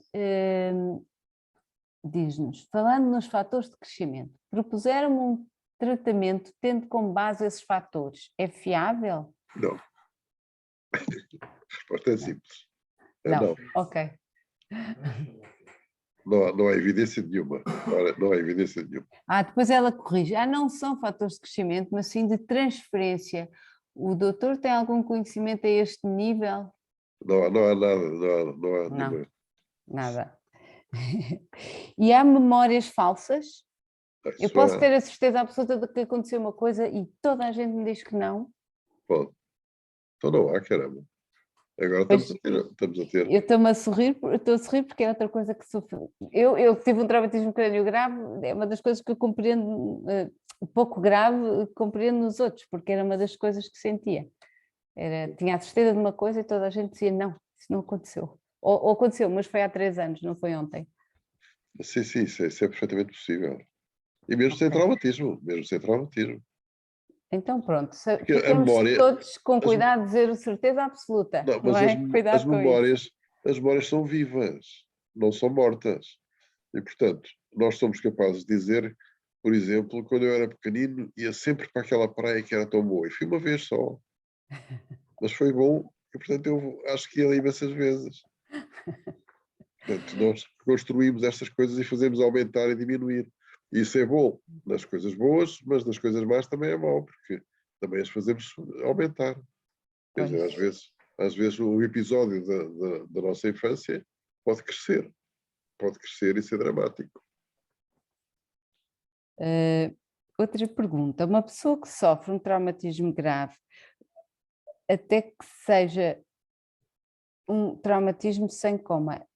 diz-nos, falando nos fatores de crescimento, propuseram um tratamento tendo como base esses fatores. É fiável? Não. A resposta é simples. Não. Ok. Não há evidência nenhuma. Não há evidência nenhuma. Depois ela corrige. Não são fatores de crescimento, mas sim de transferência. O doutor tem algum conhecimento a este nível? Não há nada, não há nenhuma. Nada. E há memórias falsas? Eu posso ter a certeza absoluta de que aconteceu uma coisa e toda a gente me diz que não? Pode. Então não há, caramba. Agora estamos a ter. Eu estou a sorrir porque é outra coisa que sofro. Eu tive um traumatismo crânio grave, é uma das coisas que eu compreendo, um pouco grave, compreendo nos outros, porque era uma das coisas que sentia. Tinha a certeza de uma coisa e toda a gente dizia não, isso não aconteceu. Ou aconteceu, mas foi há 3 anos, não foi ontem. Sim, isso é perfeitamente possível. E mesmo sem traumatismo, Então pronto, Porque a ficamos memória, todos com as- cuidado de dizer certeza absoluta, não, não mas é? as Cuidado com isso. memórias são vivas, não são mortas. E, portanto, nós somos capazes de dizer, por exemplo, quando eu era pequenino, ia sempre para aquela praia que era tão boa. E fui uma vez só, mas foi bom, e, portanto, eu acho que ia ali imensas vezes. Portanto, nós construímos estas coisas e fazemos aumentar e diminuir. Isso é bom nas coisas boas, mas nas coisas más também é mau, porque também as fazemos aumentar. Quer dizer, Pois. às vezes o episódio da nossa infância pode crescer e ser dramático. Outra pergunta, uma pessoa que sofre um traumatismo grave, até que seja um traumatismo sem coma,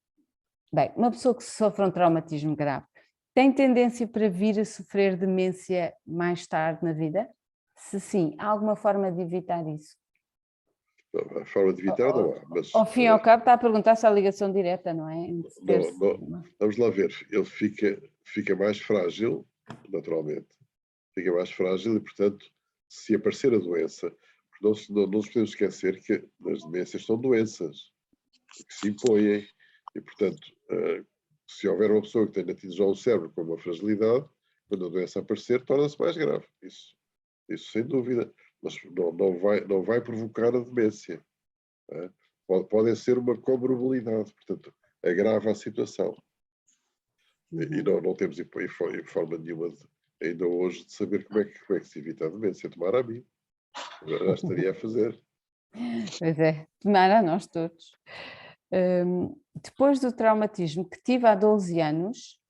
bem, uma pessoa que sofre um traumatismo grave, tem tendência para vir a sofrer demência mais tarde na vida? Se sim, há alguma forma de evitar isso? A forma de evitar não há, mas Ao fim e ao cabo está a perguntar se há ligação direta, não é? vamos lá ver. Ele fica mais frágil, naturalmente. Fica mais frágil e, portanto, se aparecer a doença, não nos podemos esquecer que as demências são doenças que se impõem e, portanto, se houver uma pessoa que tenha tido já um cérebro com uma fragilidade, quando a doença aparecer, torna-se mais grave. Isso sem dúvida. Mas não vai provocar a demência. Pode ser uma comorbidade, portanto, agrava a situação. E não temos em forma nenhuma, ainda hoje, de saber como é que se evita a demência. Tomar a mim. Já estaria a fazer. Pois é, tomar a nós todos. Depois do traumatismo que tive há 12 anos,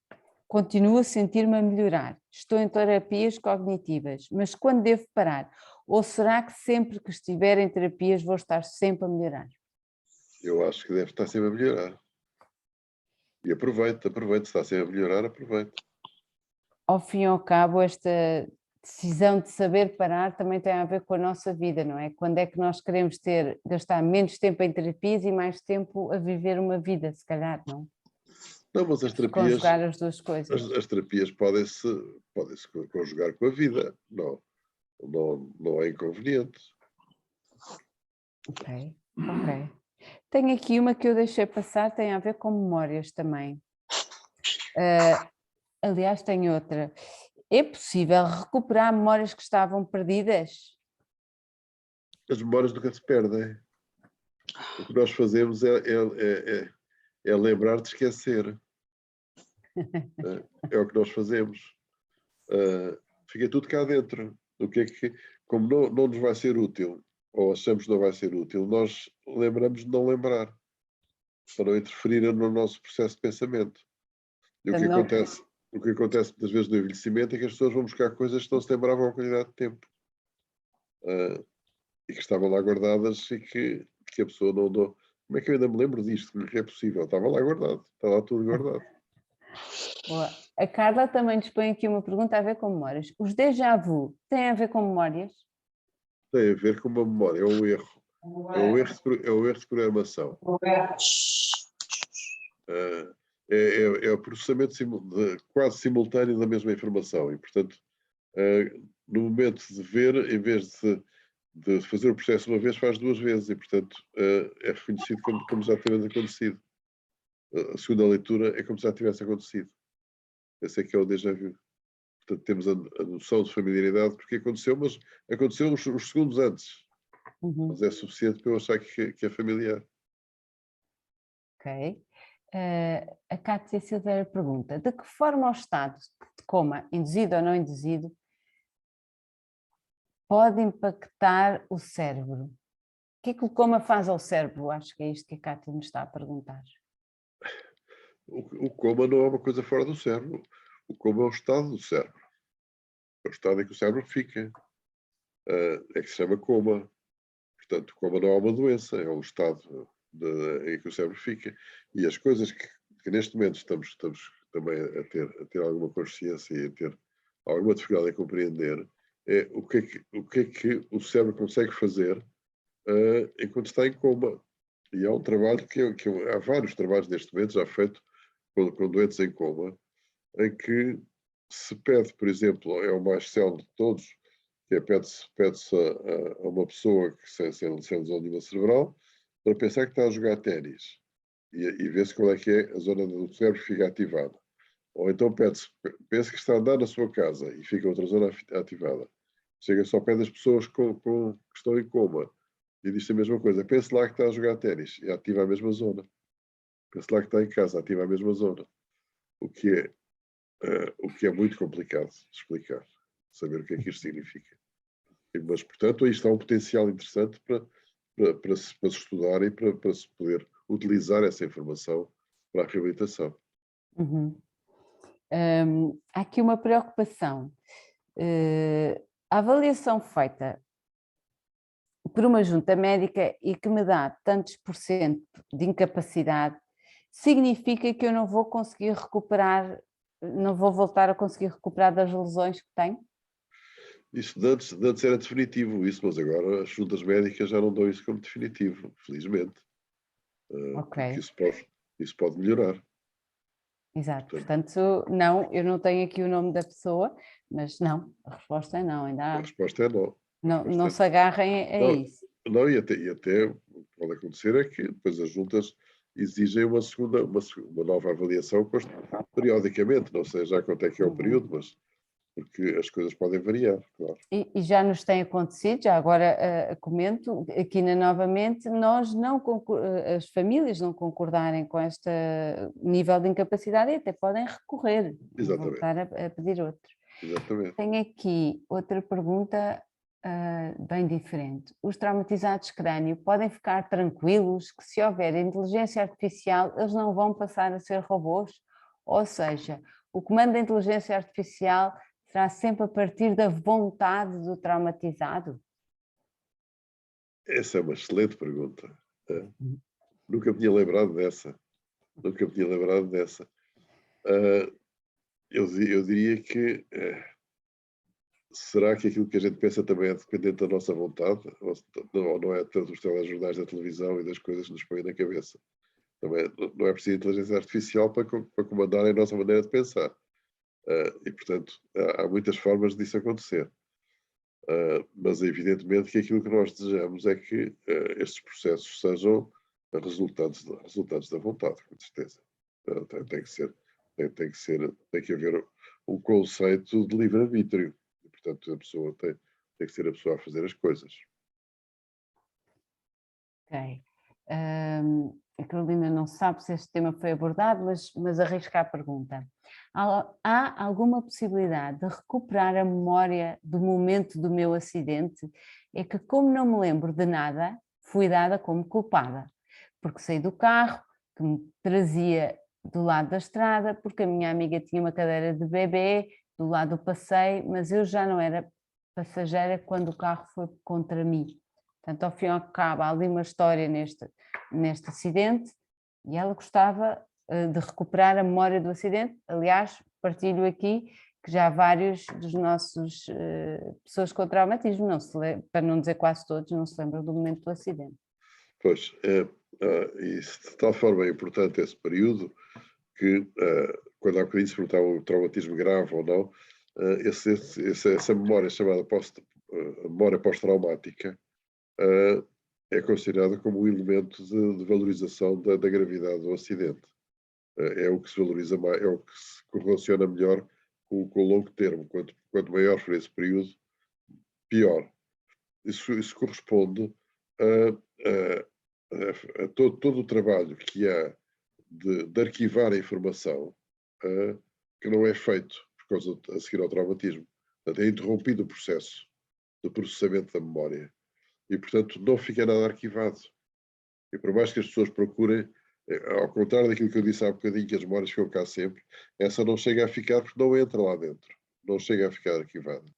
continuo a sentir-me a melhorar. Estou em terapias cognitivas, mas quando devo parar? Ou será que sempre que estiver em terapias vou estar sempre a melhorar? Eu acho que deve estar sempre a melhorar. E aproveite, se está sempre a melhorar, aproveite. Ao fim e ao cabo, esta decisão de saber parar também tem a ver com a nossa vida, não é? Quando é que nós queremos gastar menos tempo em terapias e mais tempo a viver uma vida, se calhar, não? Não, mas as terapias, Conjugar as duas coisas. as terapias podem-se conjugar com a vida. Não é inconveniente. Ok. Tenho aqui uma que eu deixei passar, tem a ver com memórias também. Aliás, tenho outra. É possível recuperar memórias que estavam perdidas? As memórias nunca se perdem. O que nós fazemos é lembrar de esquecer. É o que nós fazemos. Fica tudo cá dentro. Como não nos vai ser útil, ou achamos que não vai ser útil, nós lembramos de não lembrar, para não interferir no nosso processo de pensamento. E o que acontece muitas vezes no envelhecimento é que as pessoas vão buscar coisas que não se lembravam há qualidade de tempo. E que estavam lá guardadas e que a pessoa não... Como é que eu ainda me lembro disto? Como é que é possível? Estava lá guardado. Está lá tudo guardado. Boa. A Carla também nos põe aqui uma pergunta a ver com memórias. Os déjà vu têm a ver com memórias? Tem a ver com uma memória, é um erro. É um erro de programação. É o processamento quase simultâneo da mesma informação. E, portanto, no momento de ver, em vez de fazer o processo uma vez, faz 2 vezes. E, portanto, é reconhecido como já tivesse acontecido. A segunda leitura é como se já tivesse acontecido. Esse é que é o déjà vu. Portanto, temos a noção de familiaridade porque aconteceu, mas aconteceu uns segundos antes. Mas é suficiente para eu achar que é familiar. Ok. A Cátia Silveira pergunta: de que forma o estado de coma, induzido ou não induzido, pode impactar o cérebro? O que é que o coma faz ao cérebro? Acho que é isto que a Cátia nos está a perguntar. O coma não é uma coisa fora do cérebro. O coma é o estado do cérebro. É o estado em que o cérebro fica. É que se chama coma. Portanto, o coma não é uma doença, é um estado em que o cérebro fica. E as coisas que neste momento estamos também a ter alguma consciência e a ter alguma dificuldade em compreender é o que é que o cérebro consegue fazer enquanto está em coma. E é um trabalho há vários trabalhos neste momento já feito com doentes em coma, em que se pede, por exemplo, é o mais célebre de todos, que é pede-se a uma pessoa que sem lesão nenhuma cerebral para pensar que está a jogar ténis e vê-se qual é que é a zona do cérebro que fica ativada. Ou então pense que está a andar na sua casa e fica outra zona ativada. Chega só pede as pessoas que estão em coma e diz a mesma coisa. Pense lá que está a jogar ténis e ativa a mesma zona. Pense lá que está em casa, ativa a mesma zona. O que é muito complicado de explicar, saber o que é que isto significa. Mas, portanto, aí está um potencial interessante para se estudar e para se poder utilizar essa informação para a reabilitação. Uhum. Há aqui uma preocupação. A avaliação feita por uma junta médica e que me dá tantos por cento de incapacidade, significa que eu não vou conseguir recuperar, não vou voltar a conseguir recuperar das lesões que tenho? Isso de antes era definitivo, mas agora as juntas médicas já não dão isso como definitivo, felizmente. Porque isso pode melhorar. Exato, portanto, não, eu não tenho aqui o nome da pessoa, mas não, a resposta é não, ainda há. A resposta é não. Não se agarrem a isso. Não, e até o que pode acontecer é que depois as juntas exigem uma nova avaliação periodicamente, não sei já quanto é que é o período, mas porque as coisas podem variar, claro. E já nos tem acontecido, já agora comento, aqui novamente, as famílias não concordarem com este nível de incapacidade e até podem recorrer, voltar a pedir outro. Exatamente. Tenho aqui outra pergunta bem diferente. Os traumatizados crânio podem ficar tranquilos que se houver inteligência artificial eles não vão passar a ser robôs? Ou seja, o comando da inteligência artificial será sempre a partir da vontade do traumatizado? Essa é uma excelente pergunta. Nunca me tinha lembrado dessa. Eu diria que será que aquilo que a gente pensa também é dependente da nossa vontade? Ou não é tanto os telejornais da televisão e das coisas que nos põem na cabeça? Também não é preciso inteligência artificial para comandar a nossa maneira de pensar. E, portanto, há muitas formas disso acontecer. Mas, evidentemente, que aquilo que nós desejamos é que estes processos sejam resultantes da vontade, com certeza. Tem que haver um conceito de livre-arbítrio. E, portanto, a pessoa tem que ser a pessoa a fazer as coisas. Ok. A Carolina não sabe se este tema foi abordado, mas arrisca a pergunta. Há alguma possibilidade de recuperar a memória do momento do meu acidente? É que, como não me lembro de nada, fui dada como culpada, porque saí do carro que me trazia do lado da estrada, porque a minha amiga tinha uma cadeira de bebê do lado do passeio, mas eu já não era passageira quando o carro foi contra mim. Portanto, ao fim e ao cabo, há ali uma história neste acidente e ela gostava de recuperar a memória do acidente. Aliás, partilho aqui que já vários dos nossos pessoas com traumatismo, para não dizer quase todos, não se lembram do momento do acidente. Pois, isso de tal forma é importante esse período que, quando há bocadinho se perguntava o traumatismo grave ou não, essa memória chamada memória pós-traumática é considerada como um elemento de valorização da gravidade do acidente. É o que se valoriza mais, é o que se correlaciona melhor com o longo termo. Quanto maior for esse período, pior. Isso corresponde a todo o trabalho que há de arquivar a informação que não é feito por causa a seguir ao traumatismo. Portanto, é interrompido o processo de processamento da memória e, portanto, não fica nada arquivado. E por mais que as pessoas procurem, ao contrário daquilo que eu disse há bocadinho, que as memórias ficam cá sempre, essa não chega a ficar porque não entra lá dentro. Não chega a ficar arquivada.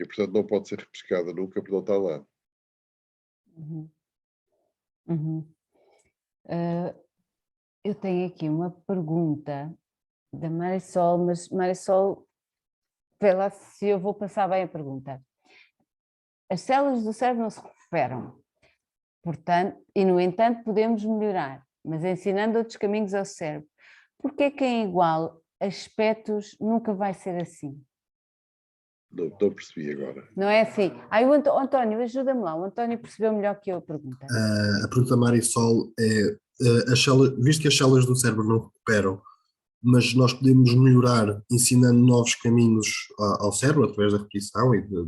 E, portanto, não pode ser repescada nunca porque não está lá. Uhum. Uhum. Eu tenho aqui uma pergunta da Marisol, mas Marisol, vê lá se eu vou passar bem a pergunta. As células do cérebro não se recuperam. Portanto, e no entanto podemos melhorar, mas ensinando outros caminhos ao cérebro. Porque é que em igual aspectos nunca vai ser assim? Não percebi agora. Não é assim? O António, ajuda-me lá. O António percebeu melhor que eu a pergunta. A pergunta da Marisol é, visto que as células do cérebro não recuperam, mas nós podemos melhorar ensinando novos caminhos ao cérebro, através da repetição e da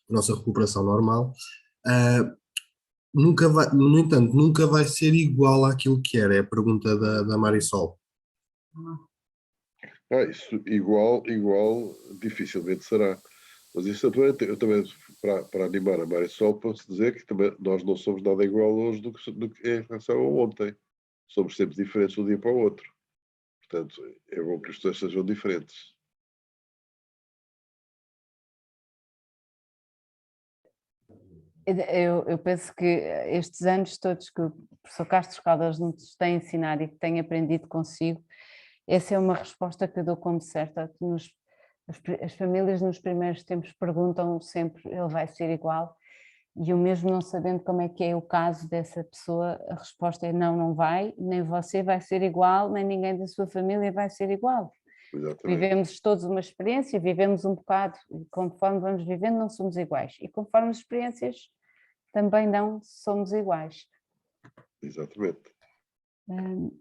nossa recuperação normal, nunca vai, no entanto, nunca vai ser igual àquilo que era, é a pergunta da Marisol. Isso igual, dificilmente será. Mas isso eu também para animar a Marisol, posso dizer que também nós não somos nada igual hoje do que em relação a ontem. Somos sempre diferentes de um dia para o outro. Portanto, é bom que os dois sejam diferentes. Eu penso que estes anos todos que o professor Castro Caldas nos tem ensinado e que tem aprendido consigo, essa é uma resposta que eu dou como certa. As famílias nos primeiros tempos perguntam sempre, ele vai ser igual? E eu mesmo não sabendo como é que é o caso dessa pessoa, a resposta é não, não vai, nem você vai ser igual, nem ninguém da sua família vai ser igual. Exatamente. Vivemos todos uma experiência, vivemos um bocado, e conforme vamos vivendo não somos iguais. E conforme as experiências também não somos iguais. Exatamente. O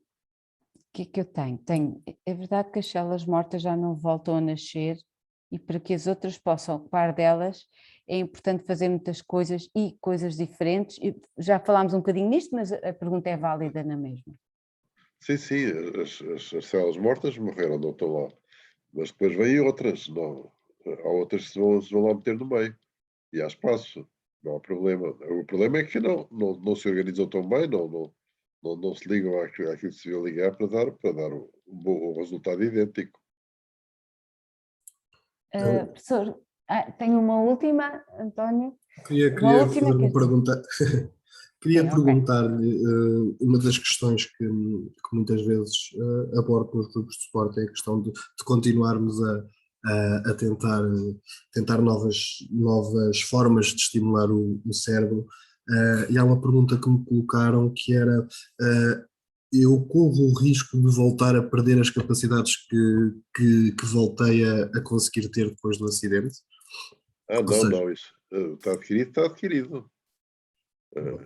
que é que eu tenho? É verdade que as células mortas já não voltam a nascer e para que as outras possam ocupar delas é importante fazer muitas coisas e coisas diferentes. E já falámos um bocadinho nisto, mas a pergunta é válida na mesma. Sim, as células mortas morreram, não estão lá. Mas depois vêm outras, não. Há outras que se vão lá meter no meio. E há espaço, não há problema. O problema é que não se organizam tão bem, não se ligam àquilo que se devia ligar para dar um resultado idêntico. Professor, tenho uma última, António. Queria fazer uma pergunta. Queria perguntar-lhe, uma das questões que muitas vezes abordo nos grupos de suporte é a questão de continuarmos a tentar novas formas de estimular o cérebro. E há uma pergunta que me colocaram que era, eu corro o risco de voltar a perder as capacidades que voltei a conseguir ter depois do acidente? Não, isso está adquirido, está adquirido.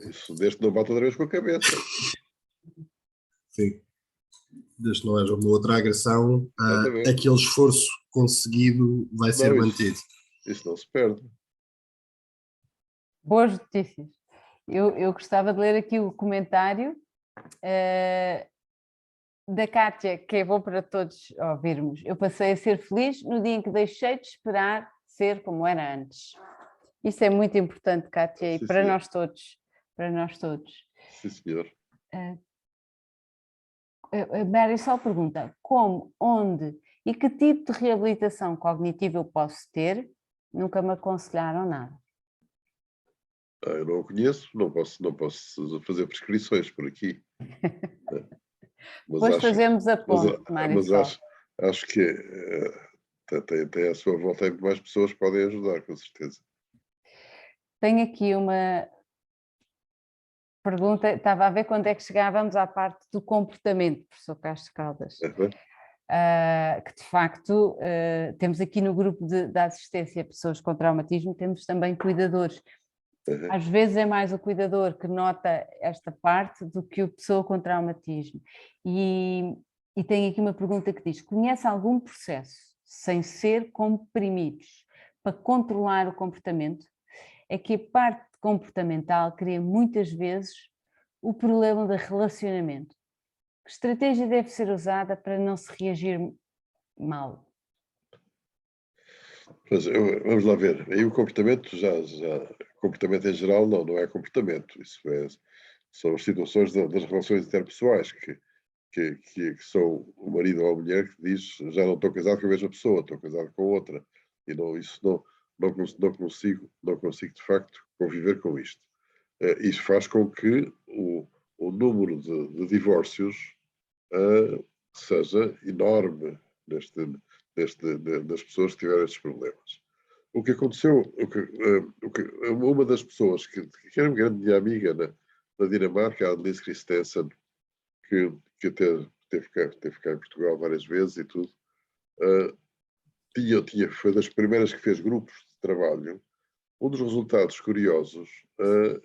Isso desde que não bate outra vez com a cabeça. Sim. Desde que não haja uma outra agressão, Exatamente. aquele esforço conseguido vai ser mantido. Isso não se perde. Boas notícias. Eu gostava de ler aqui o comentário da Kátia, que é bom para todos ouvirmos. Eu passei a ser feliz no dia em que deixei de esperar ser como era antes. Isso é muito importante, Kátia, Sim, e para senhor. nós todos. Para nós todos. Sim, senhor. A Marisol pergunta: como, onde e que tipo de reabilitação cognitiva eu posso ter? Nunca me aconselharam nada. Eu não o conheço, não posso fazer prescrições por aqui. Depois fazemos a ponte, Marisol. Acho que tem à sua volta muito mais pessoas que podem ajudar, com certeza. Tenho aqui uma pergunta, estava a ver quando é que chegávamos à parte do comportamento, professor Castro Caldas. Que de facto temos aqui no grupo da assistência a pessoas com traumatismo, temos também cuidadores. Às vezes é mais o cuidador que nota esta parte do que a pessoa com traumatismo. E tem aqui uma pergunta que diz: conhece algum processo, sem ser comprimidos, para controlar o comportamento? É que a parte comportamental cria muitas vezes o problema de relacionamento. Que estratégia deve ser usada para não se reagir mal? Mas vamos lá ver. Aí o comportamento comportamento em geral não é comportamento. Isso são as situações das relações interpessoais que são o marido ou a mulher que diz: já não estou casado com a mesma pessoa, estou casado com outra. E não consigo de facto conviver com isto. Isso faz com que o número de divórcios seja enorme das pessoas que tiveram estes problemas. O que aconteceu, uma das pessoas que era uma grande amiga na Dinamarca, a Annelise Christensen, que até teve cá em Portugal várias vezes e tudo, foi das primeiras que fez grupos de trabalho. Um dos resultados curiosos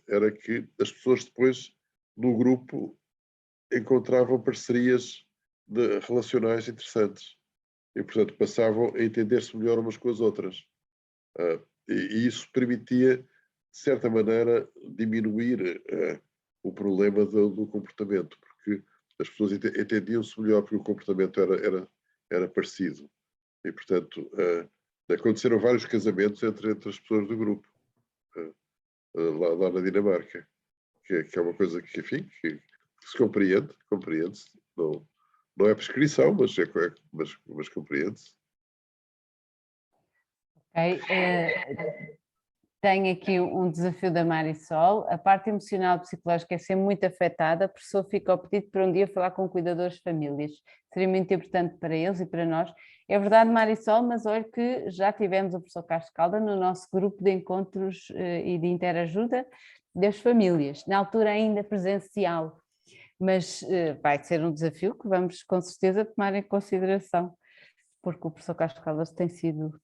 era que as pessoas depois, no grupo, encontravam parcerias relacionais interessantes e, portanto, passavam a entender-se melhor umas com as outras. E isso permitia, de certa maneira, diminuir o problema do comportamento, porque as pessoas entendiam-se melhor porque o comportamento era parecido. E, portanto, aconteceram vários casamentos entre as pessoas do grupo, lá na Dinamarca, que é uma coisa que, enfim, que se compreende-se. Não é prescrição, mas compreende-se. Ok. Tenho aqui um desafio da Marisol. A parte emocional e psicológica é sempre muito afetada. A pessoa fica ao pedido para um dia falar com cuidadores de famílias. Seria muito importante para eles e para nós. É verdade, Marisol, mas olha que já tivemos o professor Castro Calda no nosso grupo de encontros e de interajuda das famílias, na altura ainda presencial. Mas vai ser um desafio que vamos com certeza tomar em consideração, porque o professor Castro Caldas tem sido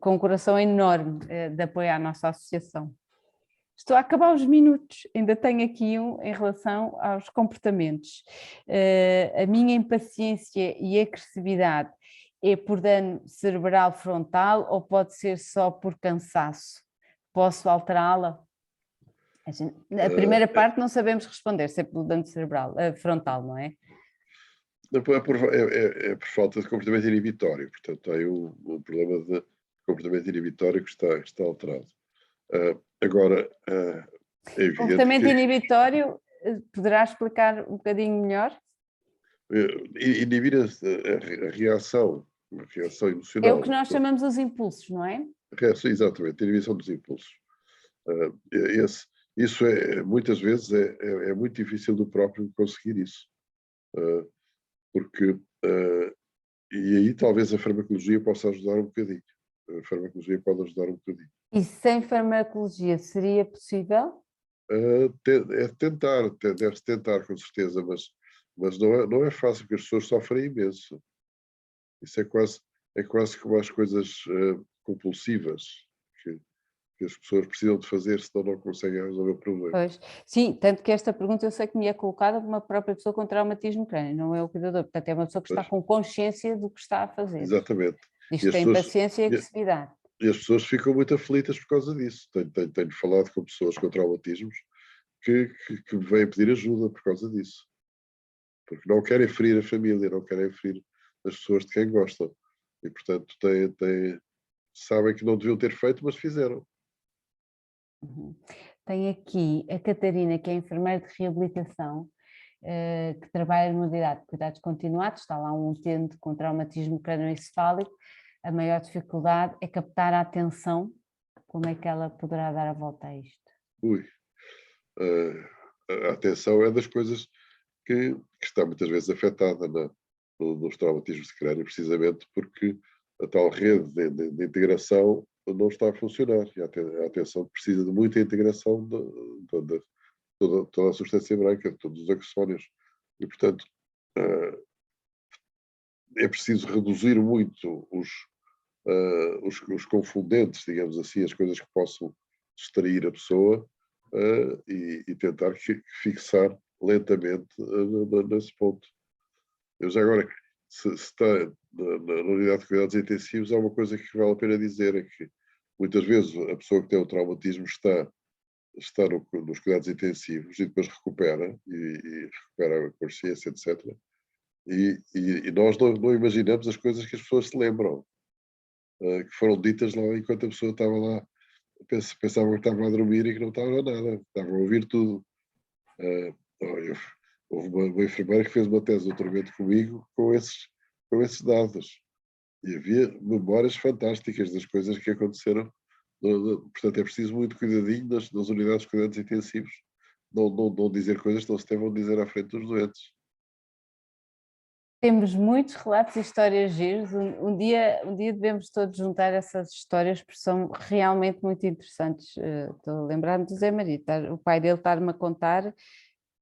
com um coração enorme de apoio à nossa associação. Estou a acabar os minutos, ainda tenho aqui um em relação aos comportamentos. A minha impaciência e agressividade é por dano cerebral frontal ou pode ser só por cansaço? Posso alterá-la? A primeira parte não sabemos responder, se é pelo dano cerebral, frontal, não é? É por falta de comportamento inibitório, portanto, tem um problema de comportamento inibitório que está alterado. Agora, é evidente comportamento inibitório, poderá explicar um bocadinho melhor? Inibir a reação emocional. É o que nós chamamos os impulsos, não é? Exatamente, a inibição dos impulsos. Isso muitas vezes é muito difícil do próprio conseguir isso. Porque e aí talvez a farmacologia possa ajudar um bocadinho. A farmacologia pode ajudar um bocadinho. E sem farmacologia seria possível? Deve-se tentar com certeza, mas não é fácil, porque as pessoas sofrem imenso. Isso é quase como as coisas compulsivas que as pessoas precisam de fazer, senão não conseguem resolver o problema. Pois. Sim, tanto que esta pergunta eu sei que me é colocada por uma própria pessoa com traumatismo crânio, não é o cuidador, portanto é uma pessoa que está com consciência do que está a fazer. Exatamente. Isto tem paciência e agressividade. E as pessoas ficam muito aflitas por causa disso. Tenho falado com pessoas com traumatismos que vêm pedir ajuda por causa disso. Porque não querem ferir a família, não querem ferir as pessoas de quem gostam. E, portanto, sabem que não deviam ter feito, mas fizeram. Tem aqui a Catarina, que é enfermeira de reabilitação, que trabalha numa unidade de cuidados continuados, está lá um utente com traumatismo crânioencefálico. A maior dificuldade é captar a atenção. Como é que ela poderá dar a volta a isto? A atenção é das coisas que está muitas vezes afetada nos traumatismos de crânio, precisamente porque a tal rede de integração não está a funcionar. E a atenção precisa de muita integração de toda a substância branca, de todos os axónios. E, portanto, é preciso reduzir muito os confundentes, digamos assim, as coisas que possam distrair a pessoa e tentar fixar lentamente nesse ponto. Eu já agora, se está na unidade de cuidados intensivos, há uma coisa que vale a pena dizer, é que muitas vezes a pessoa que tem o traumatismo está nos cuidados intensivos e depois recupera, e recupera a consciência, etc. E nós não imaginamos as coisas que as pessoas se lembram, que foram ditas lá enquanto a pessoa estava lá, pensavam que estavam a dormir e que não estavam nada, estavam a ouvir tudo. Houve uma enfermeira que fez uma tese de doutoramento comigo com esses dados. E havia memórias fantásticas das coisas que aconteceram. Portanto, é preciso muito cuidadinho nas unidades de cuidados intensivos, não dizer coisas que não se devam dizer à frente dos doentes. Temos muitos relatos e histórias giros. Um dia devemos todos juntar essas histórias, porque são realmente muito interessantes. Estou a lembrar-me do Zé Maria, o pai dele estar-me a contar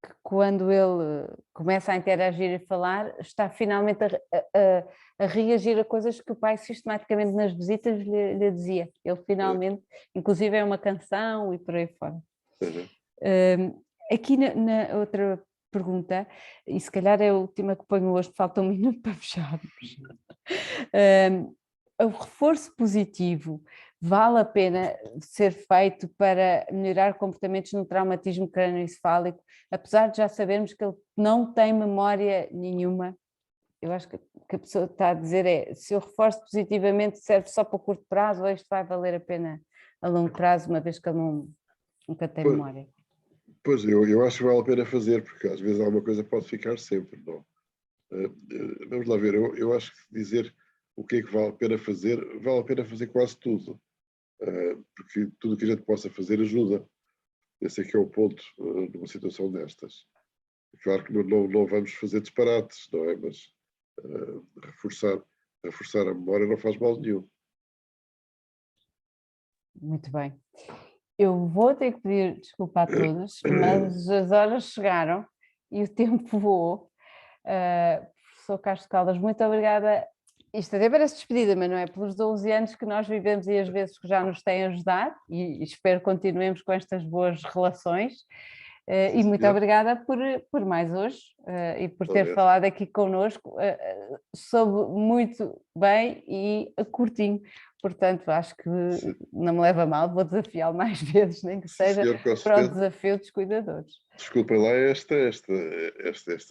que quando ele começa a interagir e falar, está finalmente a reagir a coisas que o pai sistematicamente nas visitas lhe dizia. Ele finalmente, inclusive é uma canção e por aí fora. Aqui na outra pergunta, e se calhar é a última que ponho hoje, falta 1 minuto para fecharmos. O reforço positivo vale a pena ser feito para melhorar comportamentos no traumatismo crânioencefálico, apesar de já sabermos que ele não tem memória nenhuma? Eu acho que a pessoa está a dizer é, se eu reforço positivamente serve só para o curto prazo ou isto vai valer a pena a longo prazo, uma vez que ele nunca tem memória? Pois, eu acho que vale a pena fazer, porque às vezes alguma coisa pode ficar sempre, não? Vamos lá ver, eu acho que dizer o que é que vale a pena fazer quase tudo, porque tudo o que a gente possa fazer ajuda. Esse é que é o ponto numa situação destas. Claro que não vamos fazer disparates, não é? Mas reforçar a memória não faz mal nenhum. Muito bem. Eu vou ter que pedir desculpa a todos, mas as horas chegaram e o tempo voou. Professor Castro Caldas, muito obrigada. Isto até parece despedida, mas não é? Pelos 12 anos que nós vivemos e as vezes que já nos têm ajudado, e espero que continuemos com estas boas relações. E muito obrigada por mais hoje e por ter falado aqui connosco. Soube muito bem e curtinho. Portanto, acho que não me leva a mal, vou desafiá-lo mais vezes, nem que seja para o desafio dos cuidadores. Desculpem lá esta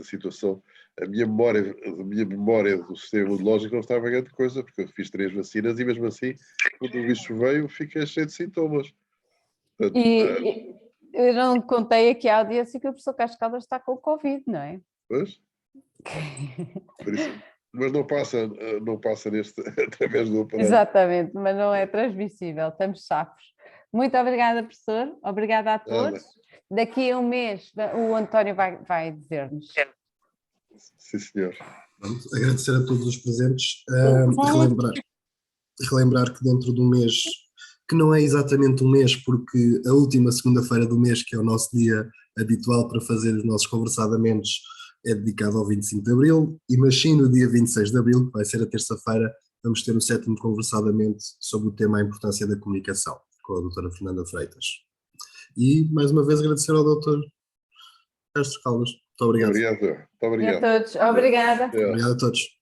situação. A minha memória do sistema imunológico não estava grande coisa, porque eu fiz 3 vacinas e mesmo assim, quando o bicho veio, fiquei cheio de sintomas. Portanto, eu não contei aqui à audiência que o professor Castro Caldas está com o Covid, não é? Pois? Por isso, mas não passa através do aparelho. Exatamente, mas não é transmissível, estamos safos. Muito obrigada, professor, obrigada a todos. Daqui a um mês o António vai dizer-nos. Sim, senhor. Pronto, agradecer a todos os presentes, relembrar que dentro de um mês, que não é exatamente um mês, porque a última segunda-feira do mês, que é o nosso dia habitual para fazer os nossos conversadamentos, é dedicado ao 25 de Abril, mas sim no dia 26 de Abril, que vai ser a terça-feira, vamos ter o 7º conversadamente sobre o tema A Importância da Comunicação, com a doutora Fernanda Freitas. E, mais uma vez, agradecer ao doutor Castro Caldas. Muito obrigado. Muito obrigado. E a todos. Obrigada. Obrigado a todos.